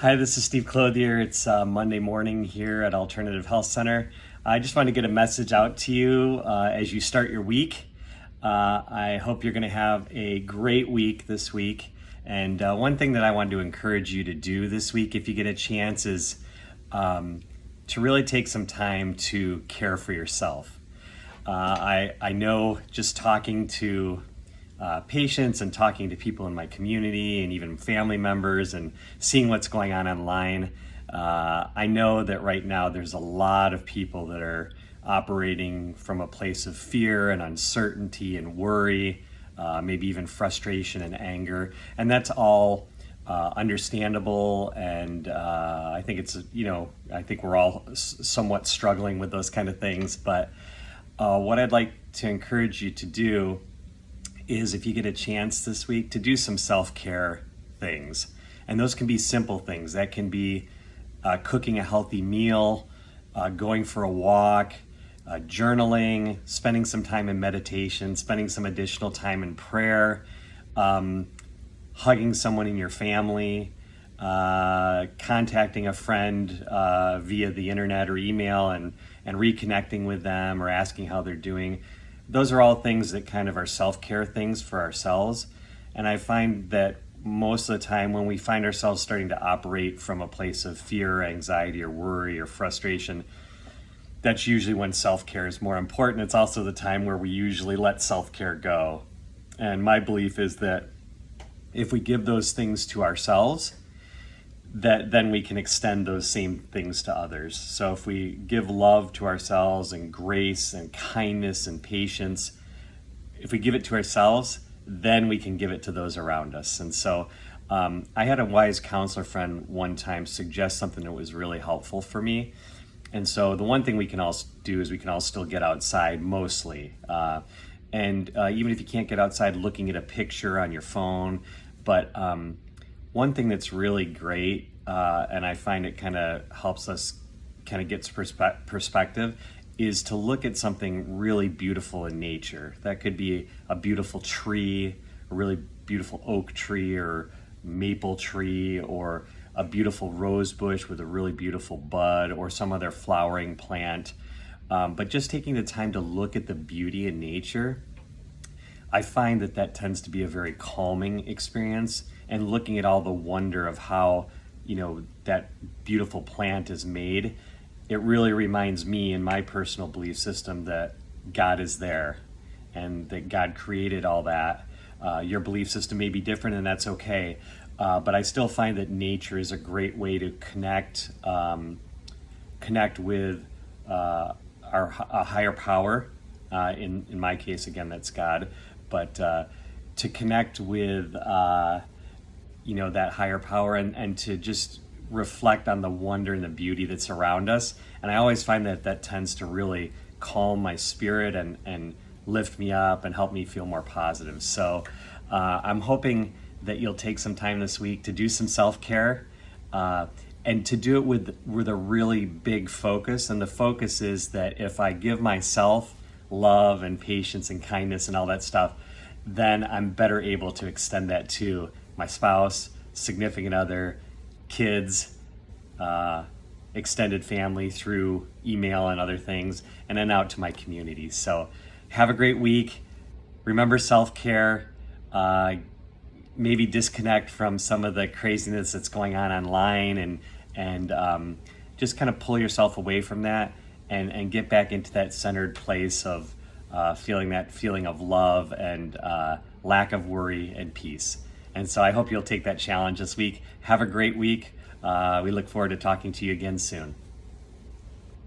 Hi, this is Steve Clothier. It's Monday morning here at Alternative Health Center. I just want to get a message out to you as you start your week. I hope you're going to have a great week this week. And one thing that I wanted to encourage you to do this week, if you get a chance, is to really take some time to care for yourself. I know just talking to patients and talking to people in my community and even family members and seeing what's going on online, I know that right now there's a lot of people that are operating from a place of fear and uncertainty and worry, maybe even frustration and anger, and that's all understandable. And I think I think we're all somewhat struggling with those kind of things. But what I'd like to encourage you to do is, if you get a chance this week, to do some self-care things. And those can be simple things. That can be cooking a healthy meal, going for a walk, journaling, spending some time in meditation, spending some additional time in prayer, hugging someone in your family, contacting a friend via the internet or email and reconnecting with them or asking how they're doing. Those are all things that kind of are self-care things for ourselves. And I find that most of the time when we find ourselves starting to operate from a place of fear, anxiety, or worry or frustration, that's usually when self-care is more important. It's also the time where we usually let self-care go. And my belief is that if we give those things to ourselves, that then we can extend those same things to others. So if we give love to ourselves and grace and kindness and patience, if we give it to ourselves, then we can give it to those around us. And so I had a wise counselor friend one time suggest something that was really helpful for me. And so the one thing we can all do is we can all still get outside mostly. And even if you can't get outside, looking at a picture on your phone. But one thing that's really great, and I find it kind of helps us kind of get perspective, is to look at something really beautiful in nature. That could be a beautiful tree, a really beautiful oak tree or maple tree, or a beautiful rose bush with a really beautiful bud, or some other flowering plant. But just taking the time to look at the beauty in nature, I find that tends to be a very calming experience. And looking at all the wonder of how, that beautiful plant is made, it really reminds me in my personal belief system that God is there and that God created all that. Your belief system may be different, and that's okay. But I still find that nature is a great way to connect with a higher power. In my case, again, that's God. But to connect with that higher power and to just reflect on the wonder and the beauty that's around us. And I always find that tends to really calm my spirit and lift me up and help me feel more positive. So I'm hoping that you'll take some time this week to do some self-care and to do it with a really big focus. And the focus is that if I give myself love and patience and kindness and all that stuff, then I'm better able to extend that to my spouse, significant other, kids, extended family through email and other things, and then out to my community. So have a great week. Remember self-care. Maybe disconnect from some of the craziness that's going on online and just kind of pull yourself away from that and get back into that centered place of feeling of love and lack of worry and peace. And so I hope you'll take that challenge this week. Have a great week. We look forward to talking to you again soon.